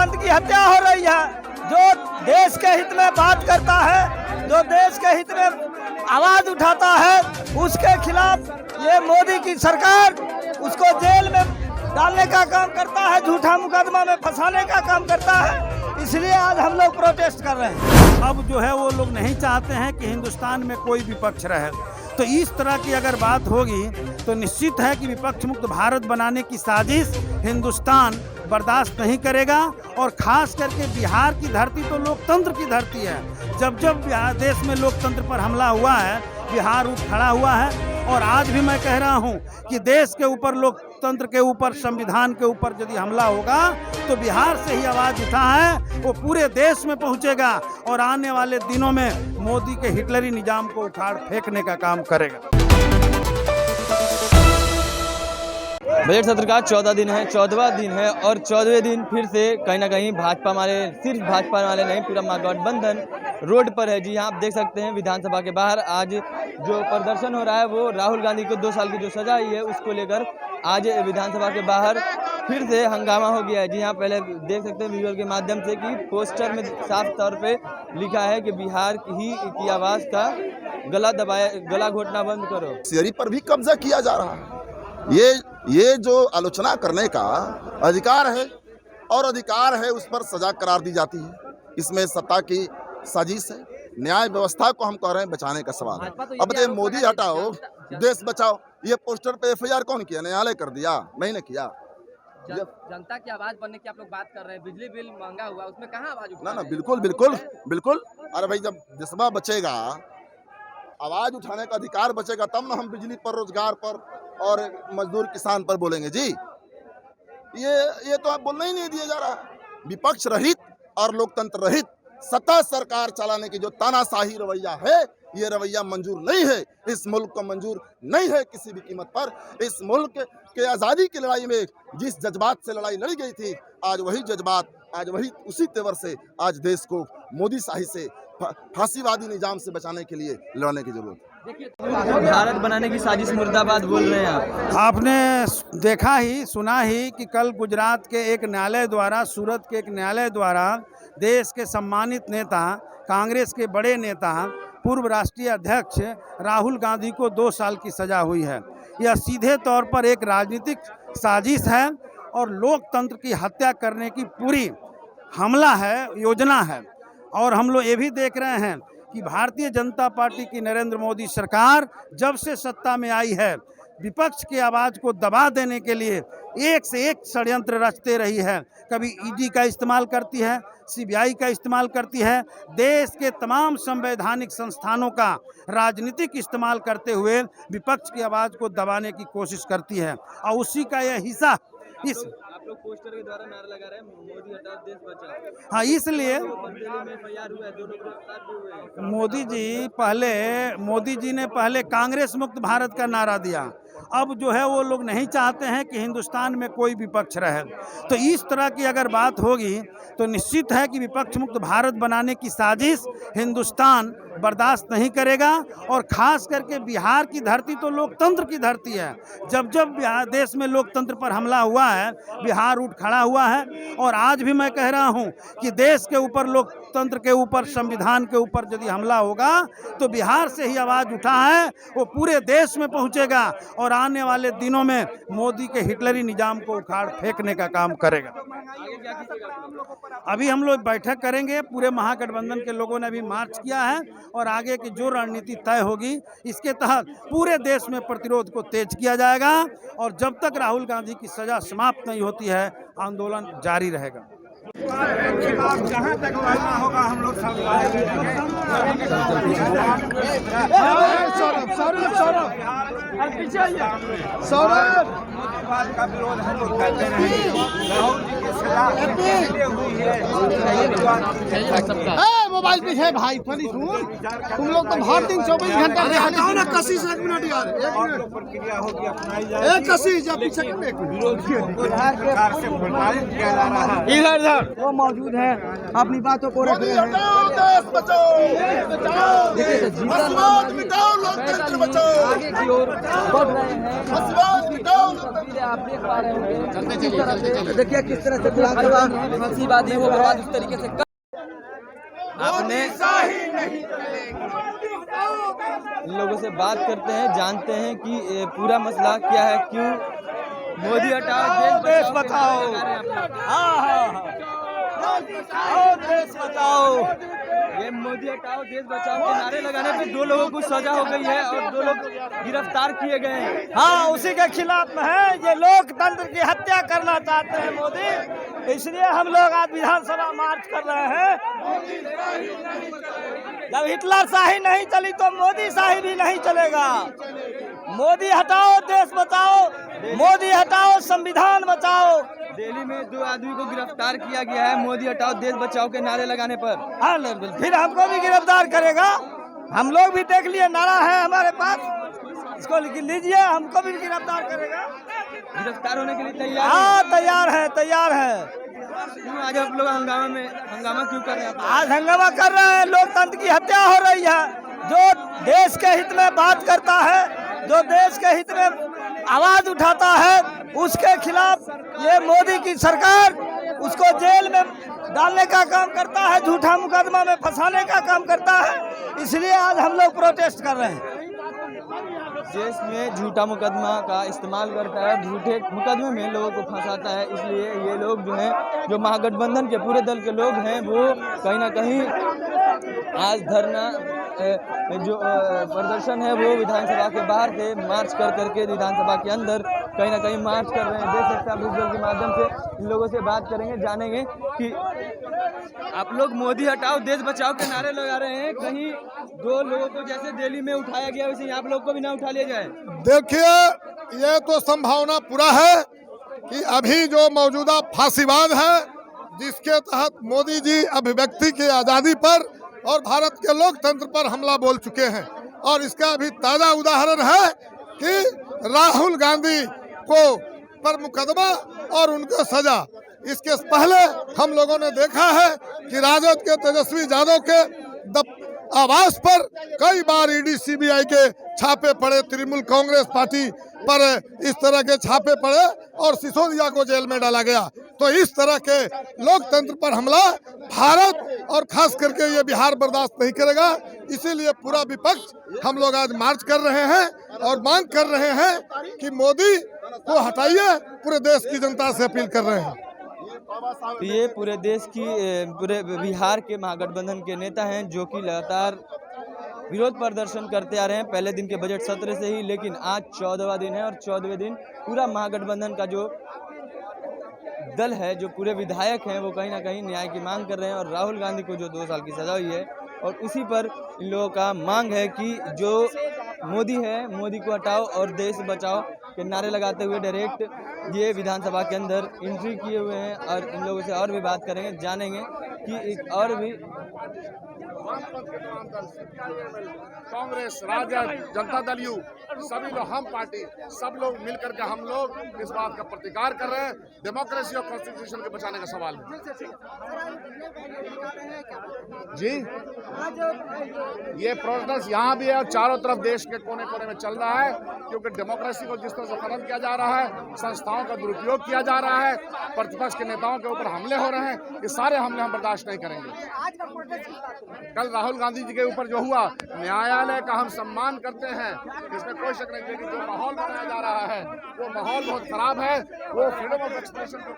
गांधी की हत्या हो रही है। जो देश के हित में बात करता है, जो देश के हित में आवाज उठाता है, उसके खिलाफ ये मोदी की सरकार उसको जेल में डालने का काम करता है, झूठा मुकदमा में फंसाने का काम करता है। इसलिए आज हम लोग प्रोटेस्ट कर रहे हैं। अब जो है वो लोग नहीं चाहते हैं कि हिंदुस्तान में कोई विपक्ष रहे। तो इस तरह की अगर बात होगी तो निश्चित है कि विपक्ष मुक्त भारत बनाने की साजिश हिंदुस्तान बर्दाश्त नहीं करेगा। और खास करके बिहार की धरती तो लोकतंत्र की धरती है। जब जब देश में लोकतंत्र पर हमला हुआ है, बिहार उठ खड़ा हुआ है। और आज भी मैं कह रहा हूं कि देश के ऊपर, लोकतंत्र के ऊपर, संविधान के ऊपर यदि हमला होगा तो बिहार से ही आवाज उठा है वो पूरे देश में पहुंचेगा और आने वाले दिनों में मोदी के हिटलरी निजाम को उखाड़ फेंकने का काम करेगा। बजट सत्र का 14 दिन है, 14वां दिन है और 14वें दिन फिर से कहीं ना कहीं भाजपा वाले, सिर्फ भाजपा वाले नहीं, पूरा महागठबंधन रोड पर है। जी यहाँ आप देख सकते हैं विधानसभा के बाहर आज जो प्रदर्शन हो रहा है वो राहुल गांधी को 2 साल की जो सजा आई है उसको लेकर आज विधानसभा के बाहर फिर से हंगामा हो गया है। जी यहाँ पहले देख सकते हैं विजुअल के माध्यम से कि पोस्टर में साफ तौर पे लिखा है कि बिहार की आवाज़ का गला घोटना बंद करो। शेरी पर भी कब्जा किया जा रहा है। ये जो आलोचना करने का अधिकार है और अधिकार है उस पर सजा करार दी जाती है। इसमें सत्ता की साजिश है, न्याय व्यवस्था को हम कह रहे हैं बचाने का सवाल है। अब तो मोदी हटाओ, देश बचाओ, ये पोस्टर पे FIR कौन किया? न्यायालय कर दिया? नहीं ने किया। जनता की आवाज बनने की आप लोग बात कर रहे हैं, बिजली बिल महंगा हुआ, उसमें कहाँ आवाज उठा? ना बिल्कुल बिल्कुल बिल्कुल। अरे भाई, जब देशवा बचेगा, आवाज उठाने का अधिकार बचेगा, तब ना हम बिजली पर, रोजगार पर और मजदूर किसान पर बोलेंगे। जी ये तो आप बोलना ही नहीं दिया जा रहा। विपक्ष रहित और लोकतंत्र रहित सत्ता सरकार चलाने की जो तानाशाही रवैया है, ये रवैया मंजूर नहीं है। इस मुल्क को मंजूर नहीं है किसी भी कीमत पर। इस मुल्क के आज़ादी की लड़ाई में जिस जज्बात से लड़ाई लड़ी गई थी, आज वही जज्बात, आज वही उसी तेवर से आज देश को मोदी शाही से, फांसीवादी निजाम से बचाने के लिए लड़ने की जरूरत है। भारत बनाने की साजिश मुर्दाबाद बोल रहे हैं आप। आपने देखा ही, सुना ही कि कल गुजरात के एक न्यायालय द्वारा, सूरत के एक न्यायालय द्वारा देश के सम्मानित नेता, कांग्रेस के बड़े नेता, पूर्व राष्ट्रीय अध्यक्ष राहुल गांधी को 2 साल की सजा हुई है। यह सीधे तौर पर एक राजनीतिक साजिश है और लोकतंत्र की हत्या करने की पूरी हमला है, योजना है। और हम लोग ये भी देख रहे हैं कि भारतीय जनता पार्टी की नरेंद्र मोदी सरकार जब से सत्ता में आई है, विपक्ष की आवाज़ को दबा देने के लिए एक से एक षड्यंत्र रचते रही है। कभी ED का इस्तेमाल करती है, CBI का इस्तेमाल करती है, देश के तमाम संवैधानिक संस्थानों का राजनीतिक इस्तेमाल करते हुए विपक्ष की आवाज़ को दबाने की कोशिश करती है। और उसी का यह हिस्सा इस आप लोग पोस्टर के द्वारा नारा लगा रहे हैं, मोदी हटाओ देश बचाओ। हाँ, इसलिए मोदी जी ने पहले कांग्रेस मुक्त भारत का नारा दिया। अब जो है वो लोग नहीं चाहते हैं कि हिंदुस्तान में कोई विपक्ष रहे। तो इस तरह की अगर बात होगी तो निश्चित है कि विपक्ष मुक्त भारत बनाने की साजिश हिंदुस्तान बर्दाश्त नहीं करेगा। और खास करके बिहार की धरती तो लोकतंत्र की धरती है। जब जब देश में लोकतंत्र पर हमला हुआ है, बिहार उठ खड़ा हुआ है। और आज भी मैं कह रहा हूं कि देश के ऊपर, लोकतंत्र के ऊपर, संविधान के ऊपर यदि हमला होगा तो बिहार से ही आवाज उठा है वो पूरे देश में पहुंचेगा और आने वाले दिनों में मोदी के हिटलरी निजाम को उखाड़ फेंकने का काम करेगा। अभी हम लोग बैठक करेंगे, पूरे महागठबंधन के लोगों ने अभी मार्च किया है और आगे की जो रणनीति तय होगी इसके तहत पूरे देश में प्रतिरोध को तेज किया जाएगा। और जब तक राहुल गांधी की सजा समाप्त नहीं होती है, आंदोलन जारी रहेगा। जहाँ तक होगा हम लोग का विरोध हम लोग करते रहेंगे। राहुल जी की सजा हुई है। मोबाइल पीछे है भाई, थोड़ी सुन, तुम लोग तो हर दिन 24 घंटा हटाओ ना कशिश, एक मिनट यार, एक मिनट प्रक्रिया होगी अपनाई जाए। कशिश जब पीछे इधर वो मौजूद है, अपनी बातों को रख रहे हैं। देश बचाओ, मसवाद मिटाओ, लोकतंत्र बचाओ, आगे की ओर बढ़ रहे हैं। मसवाद मिटाओ। आप देख पा रहे होंगे किस तरह से, देखिए किस तरह से फांसीवादी वो बर्बाद उस तरीके से आपने इन लोगों से बात करते हैं, जानते हैं कि पूरा मसला क्या है, क्यों मोदी हटाओ देश बचाओ। हाँ, देश बचाओ, ये मोदी हटाओ देश बचाओ के नारे लगाने पे 2 लोगों को सजा हो गई है और 2 लोग गिरफ्तार किए गए हैं। हाँ, उसी के खिलाफ में है। ये लोकतंत्र की हत्या करना चाहते हैं मोदी, इसलिए हम लोग आज विधानसभा मार्च कर रहे हैं। जब हिटलर शाही नहीं चली तो मोदी शाही भी नहीं चलेगा। मोदी हटाओ देश बचाओ, मोदी हटाओ संविधान बचाओ। दिल्ली में 2 आदमी को गिरफ्तार किया गया है मोदी हटाओ देश बचाओ के नारे लगाने पर। हाँ, फिर हमको भी गिरफ्तार करेगा। हम लोग भी देख लिए, नारा है हमारे पास, इसको लिख लीजिए, हमको भी गिरफ्तार करेगा। गिरफ्तार होने के लिए तैयार? हाँ, तैयार है, तैयार है। क्यों आज आप लोग हंगामा क्यों कर रहे हैं? आज हंगामा कर रहे हैं, लोकतंत्र की हत्या हो रही है। जो देश के हित में बात करता है, जो देश के हित में आवाज उठाता है, उसके खिलाफ ये मोदी की सरकार उसको जेल में डालने का काम करता है, झूठा मुकदमा में फंसाने का काम करता है। इसलिए आज हम लोग प्रोटेस्ट कर रहे हैं। देश में झूठा मुकदमा का इस्तेमाल करता है, झूठे मुकदमे में लोगों को फंसाता है, इसलिए ये लोग जो हैं, जो महागठबंधन के पूरे दल के लोग हैं, वो कहीं ना कहीं आज धरना जो प्रदर्शन है वो विधानसभा के बाहर से मार्च कर करके विधानसभा के अंदर कहीं ना कहीं मार्च कर रहे हैं। देख सकते हैं आप विजुअल के माध्यम से इन लोगों से बात करेंगे, जानेंगे कि आप लोग मोदी हटाओ देश बचाओ के नारे लगा रहे हैं, कहीं 2 लोगों को जैसे दिल्ली में उठाया गया वैसे आप लोग को भी ना उठा लिया जाए। देखिए, ये तो संभावना पूरा है कि अभी जो मौजूदा फांसीवाद है, जिसके तहत मोदी जी अभिव्यक्ति की आज़ादी पर और भारत के लोकतंत्र पर हमला बोल चुके हैं, और इसका अभी ताज़ा उदाहरण है कि राहुल गांधी को पर मुकदमा और उनको सजा। इसके पहले हम लोगों ने देखा है कि राजद के तेजस्वी यादव के आवास पर कई बार ईडी सीबीआई के छापे पड़े, तृणमूल कांग्रेस पार्टी पर इस तरह के छापे पड़े और सिसोदिया को जेल में डाला गया। तो इस तरह के लोकतंत्र पर हमला भारत और खास करके ये बिहार बर्दाश्त नहीं करेगा। इसीलिए पूरा विपक्ष हम लोग आज मार्च कर रहे हैं और मांग कर रहे हैं कि मोदी को हटाइए। पूरे देश की जनता से अपील कर रहे हैं। तो ये पूरे देश की पूरे बिहार के महागठबंधन के नेता हैं जो कि लगातार विरोध प्रदर्शन करते आ रहे हैं पहले दिन के बजट सत्र से ही, लेकिन आज 14वां दिन है और 14वें दिन पूरा महागठबंधन का जो दल है, जो पूरे विधायक हैं, वो कहीं ना कहीं न्याय की मांग कर रहे हैं। और राहुल गांधी को जो 2 साल की सजा हुई है और उसी पर इन लोगों का मांग है कि जो मोदी है, मोदी को हटाओ और देश बचाओ के नारे लगाते हुए डायरेक्ट ये विधानसभा के अंदर एंट्री किए हुए हैं। और इन लोगों से और भी बात करेंगे, जानेंगे कि एक और भी कांग्रेस, राजद, जनता दल यू सभी लोग, हम पार्टी, सब लोग मिलकर के हम लोग इस बात का प्रतिकार कर रहे हैं। डेमोक्रेसी और कॉन्स्टिट्यूशन के बचाने का सवाल है जी। ये प्रोटेस्ट यहाँ भी है और चारों तरफ देश के कोने कोने में चल रहा है, क्योंकि डेमोक्रेसी को जिस तरह से खत्म किया जा रहा है, संस्थाओं का दुरुपयोग किया जा रहा है, प्रतिपक्ष के नेताओं के ऊपर हमले हो रहे हैं, ये सारे हमले हम बर्दाश्त नहीं करेंगे। कल राहुल गांधी जी के ऊपर जो हुआ, न्यायालय का हम सम्मान करते हैं, इसमें कोई शक नहीं, लेकिन जो माहौल बनाया जा रहा है वो माहौल बहुत खराब है, वो फ्रीडम ऑफ एक्सप्रेशन को